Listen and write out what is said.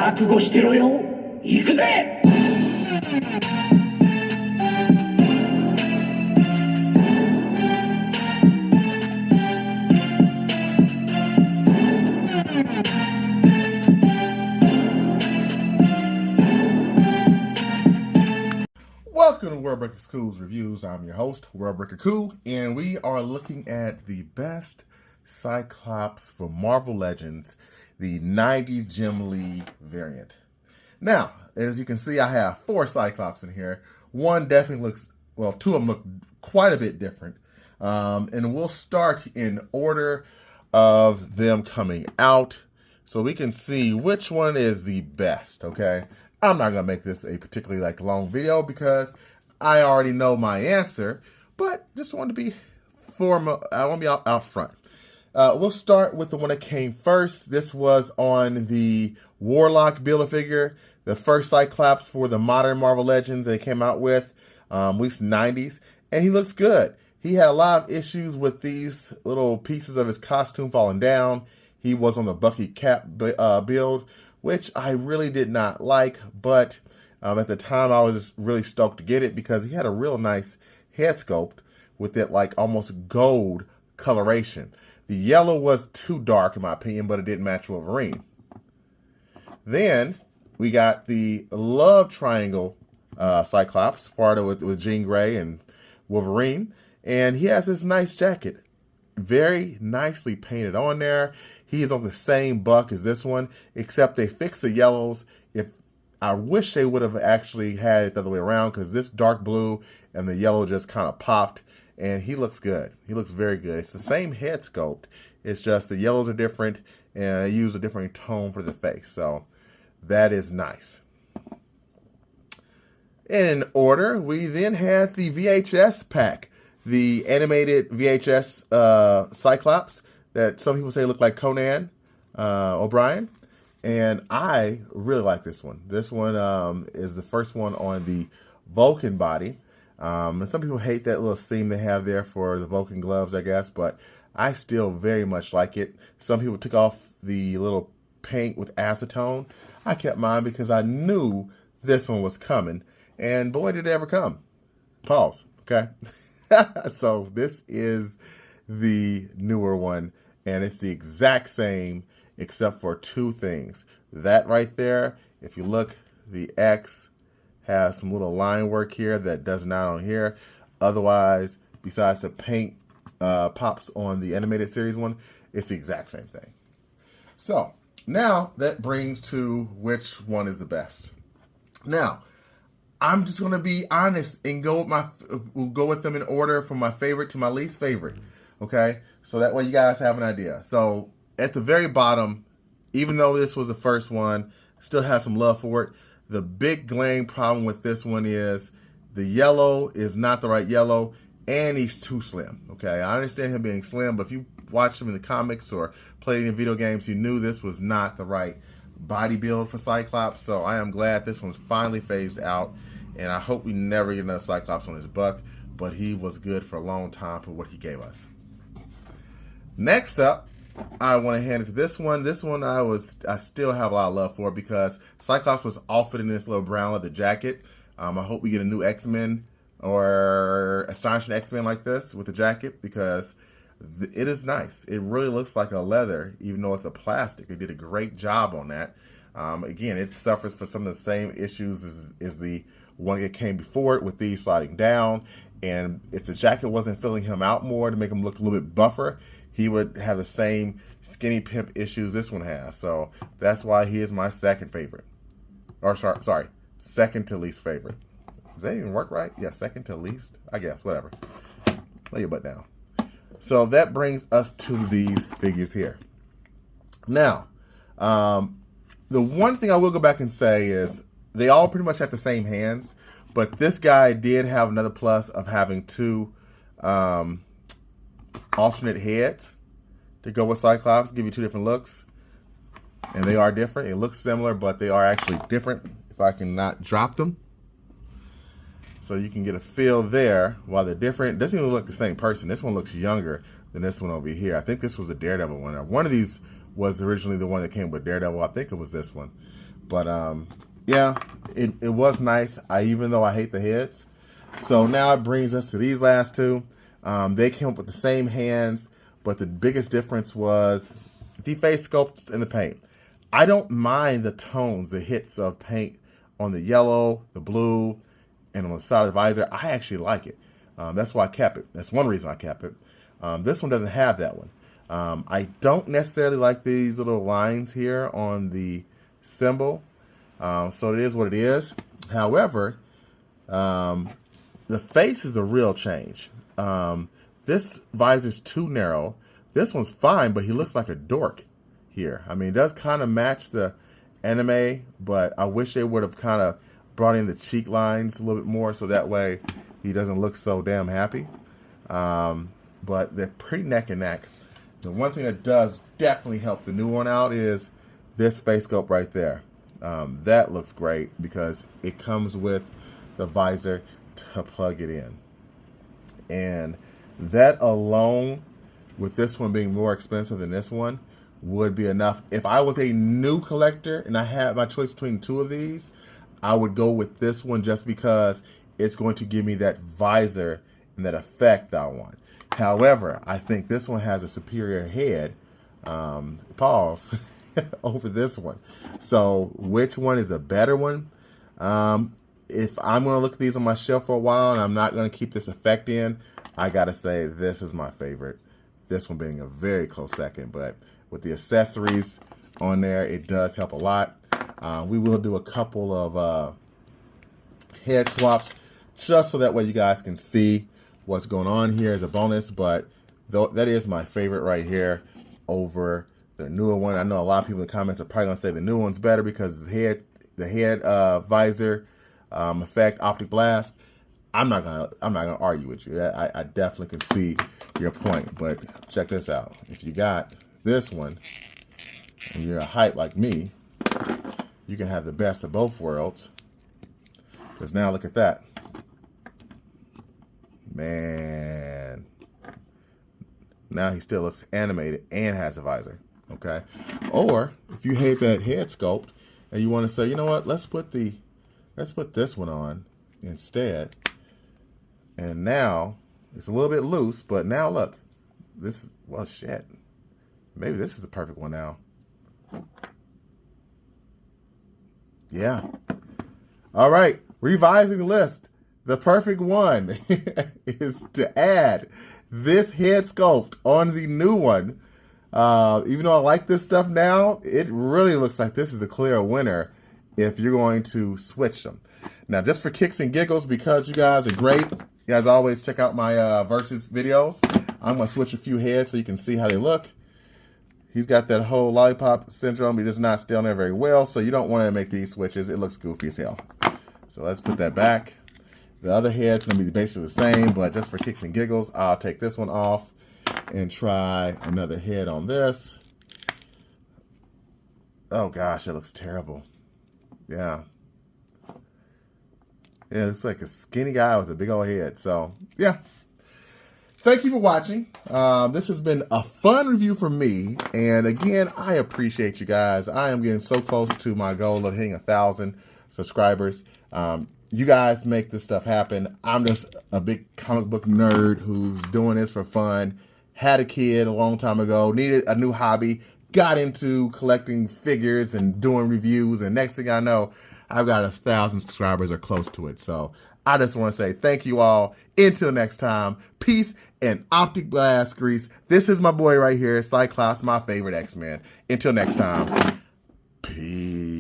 覚悟してろよ。行くぜ。Welcome to Worldbreaker Cool's Reviews. I'm your host, Worldbreaker Cool, and we are looking at the best Cyclops for Marvel Legends, the 90s Gem League variant. Now, as you can see, I have 4 Cyclops in here. One definitely looks, well, 2 of them look quite a bit different. And we'll start in order of them coming out so we can see which one is the best, okay? I'm not going to make this a particularly long video because I already know my answer, but just want to be formal. I want to be out front. We'll start with the one that came first. This was on the Warlock Build-A-Figure, the first Cyclops for the modern Marvel Legends they came out with, at least 90s, and he looks good. He had a lot of issues with these little pieces of his costume falling down. He was on the Bucky Cap build, which I really did not like, but at the time I was just really stoked to get it because he had a real nice head sculpt with it almost gold coloration. The yellow was too dark in my opinion, but it didn't match Wolverine. Then we got the Love Triangle Cyclops, part of it with Jean Grey and Wolverine, and he has this nice jacket, very nicely painted on there. He is on the same buck as this one, except they fixed the yellows. I wish they would have actually had it the other way around because this dark blue and the yellow just kind of popped, and he looks good. He looks very good. It's the same head sculpt. It's just the yellows are different, and I use a different tone for the face. So that is nice. In order, we then had the VHS pack, the animated VHS Cyclops that some people say look like Conan O'Brien. And I really like this one. This one is the first one on the Vulcan body. And some people hate that little seam they have there for the Vulcan gloves, I guess, but I still very much like it. Some people took off the little paint with acetone. I kept mine because I knew this one was coming, and boy, did it ever come. Pause, okay? So this is the newer one, and it's the exact same except for 2 things. That right there, if you look, the X has some little line work here that does not on here. Otherwise, besides the paint pops on the animated series one, it's the exact same thing. So now that brings to which one is the best. Now, I'm just going to be honest and we'll go with them in order from my favorite to my least favorite. Okay, so that way you guys have an idea. So at the very bottom, even though this was the first one, still has some love for it. The big glaring problem with this one is the yellow is not the right yellow, and he's too slim. Okay, I understand him being slim, but if you watched him in the comics or played in video games, you knew this was not the right body build for Cyclops. So I am glad this one's finally phased out, and I hope we never get another Cyclops on his buck, but he was good for a long time for what he gave us. Next up, I want to hand it to this one. This one I still have a lot of love for because Cyclops was offered in this little brown leather jacket. I hope we get a new X-Men or Astonishing X-Men like this with the jacket because it is nice. It really looks like a leather, even though it's a plastic. They did a great job on that. Again, it suffers from some of the same issues as the one that came before it with these sliding down. And if the jacket wasn't filling him out more to make him look a little bit buffer, he would have the same skinny pimp issues this one has. So that's why he is my second favorite. Or sorry, second to least favorite. Does that even work right? Yeah, second to least, I guess, whatever. Lay your butt down. So that brings us to these figures here. Now, the one thing I will go back and say is they all pretty much have the same hands, but this guy did have another plus of having 2 alternate heads to go with Cyclops, give you 2 different looks. And they are different. It looks similar, but they are actually different if I can not drop them. So you can get a feel there while they're different. It doesn't even look like the same person. This one looks younger than this one over here. I think this was a Daredevil one. One of these was originally the one that came with Daredevil. I think it was this one. But yeah, it was nice, even though I hate the heads. So now it brings us to these last two. They came up with the same hands, but the biggest difference was the face sculpts and the paint. I don't mind the tones, the hits of paint on the yellow, the blue, and on the side of the visor. I actually like it. That's why I kept it. That's one reason I kept it. This one doesn't have that one. I don't necessarily like these little lines here on the symbol. So it is what it is. However, the face is the real change. This visor's too narrow. This one's fine, but he looks like a dork here. I mean, it does kind of match the anime, but I wish they would have kind of brought in the cheek lines a little bit more so that way he doesn't look so damn happy. But they're pretty neck and neck. The one thing that does definitely help the new one out is this face sculpt right there. That looks great because it comes with the visor to plug it in. And that alone, with this one being more expensive than this one, would be enough. If I was a new collector and I had my choice between two of these, I would go with this one just because it's going to give me that visor and that effect I want. However, I think this one has a superior head, pause, over this one. So which one is a better one? If I'm going to look at these on my shelf for a while and I'm not going to keep this effect in, I got to say this is my favorite. This one being a very close second, but with the accessories on there, it does help a lot. We will do a couple of head swaps just so that way you guys can see what's going on here as a bonus, but that is my favorite right here over the newer one. I know a lot of people in the comments are probably going to say the new one's better because the head visor effect, optic blast. I'm not gonna argue with you. I definitely can see your point, but check this out. If you got this one and you're a hype like me, you can have the best of both worlds. Because now look at that. Man. Now he still looks animated and has a visor. Okay. Or if you hate that head sculpt and you want to say, you know what, let's put this one on instead. And now it's a little bit loose, but now look, this, well, shit. Maybe this is the perfect one now. Yeah. All right. Revising the list. The perfect one is to add this head sculpt on the new one. Even though I like this stuff now, it really looks like this is the clear winner if you're going to switch them. Now, just for kicks and giggles, because you guys are great, you guys always check out my versus videos. I'm going to switch a few heads so you can see how they look. He's got that whole lollipop syndrome. He does not stay on there very well, so you don't want to make these switches. It looks goofy as hell. So let's put that back. The other head's going to be basically the same, but just for kicks and giggles, I'll take this one off and try another head on this. Oh gosh, it looks terrible. Yeah. Yeah, it looks like a skinny guy with a big old head. So, yeah. Thank you for watching. This has been a fun review for me. And again, I appreciate you guys. I am getting so close to my goal of hitting 1,000 subscribers. You guys make this stuff happen. I'm just a big comic book nerd who's doing this for fun. Had a kid a long time ago, needed a new hobby, got into collecting figures and doing reviews. And next thing I know, I've got 1,000 subscribers or close to it. So I just want to say thank you all. Until next time, peace and optic blast grease. This is my boy right here, Cyclops, my favorite X-Men. Until next time, peace.